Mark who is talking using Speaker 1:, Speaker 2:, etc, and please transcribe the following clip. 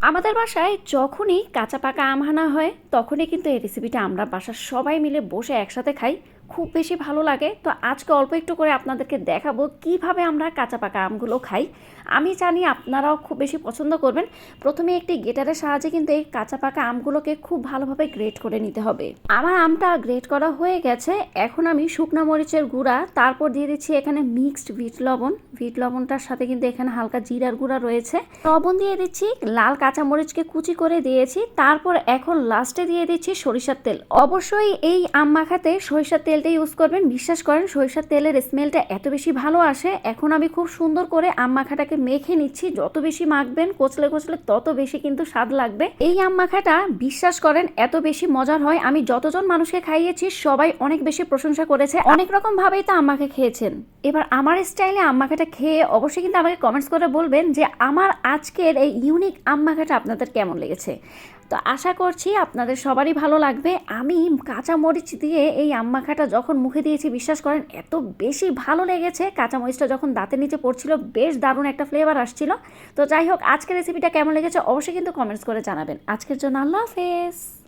Speaker 1: আমাদের বাসায় যখনই কাঁচা পাকা আম আনা হয় তখনই কিন্তু এই রেসিপিটা আমরা বাসার সবাই মিলে বসে একসাথে খাই। খুব বেশি ভালো লাগে। তো আজকে অল্প একটু করে আপনাদেরকে দেখাবো কিভাবে আমরা কাঁচা পাকা আমগুলো খাই। আমি জানি আপনারাও খুব বেশি পছন্দ করবেন। প্রথমে একটি গ্রেটারের সাহায্যে কিন্তু এই কাঁচা পাকা আমগুলোকে খুব ভালোভাবে গ্রেট করে নিতে হবে। আমার আমটা গ্রেট করা হয়ে গেছে। এখন আমি শুকনা মরিচের গুঁড়া, তারপর দিয়ে দিচ্ছি এখানে মিক্সড বিট লবণ। বিট লবণটার সাথে কিন্তু এখানে হালকা জিরার গুঁড়া রয়েছে। লবণ দিয়ে দিচ্ছি, লাল কাঁচামরিচকে কুচি করে দিয়েছি। তারপর এখন লাস্টে দিয়ে দিচ্ছি সরিষার তেল। অবশ্যই এই আম মাখাতে সরিষার তেলটা ইউজ করবেন। বিশ্বাস করেন সরিষার তেলের স্মেলটা এত বেশি ভালো আসে। এখন আমি খুব সুন্দর করে আম মাখাটাকে মেখে নিচ্ছি। যত বেশি মাখবেন কচলে কচলে তত বেশি কিন্তু স্বাদ লাগবে। এই আম মাখাটা বিশ্বাস করেন এত বেশি মজার হয়। আমি যতজন মানুষকে খাইয়েছি সবাই অনেক বেশি প্রশংসা করেছে। অনেক রকম ভাবেই তো আম মাখা খেয়েছেন। এবার আমার স্টাইলে আম মাখাটা খেয়ে অবশ্যই কিন্তু আমাকে কমেন্টস করে বলবেন যে আমার আজকের এই ইউনিক আম মাখাটা আপনাদের কেমন লেগেছে। তো আশা করছি আপনাদের সবারই ভালো লাগবে। আমি কাঁচা মরিচ দিয়ে এই আম মাখাটা যখন মুখে দিয়েছি বিশ্বাস করেন এত বেশি ভালো লেগেছে। কাঁচা মরিচটা যখন দাঁতের নিচে পড়ছিল বেশ দারুণ একটা ফ্লেভার আসছিল। তো যাই হোক, আজকের রেসিপিটা কেমন লেগেছে অবশ্যই কিন্তু কমেন্টস করে জানাবেন। আজকের জন্য আল্লাহ হাফেজ।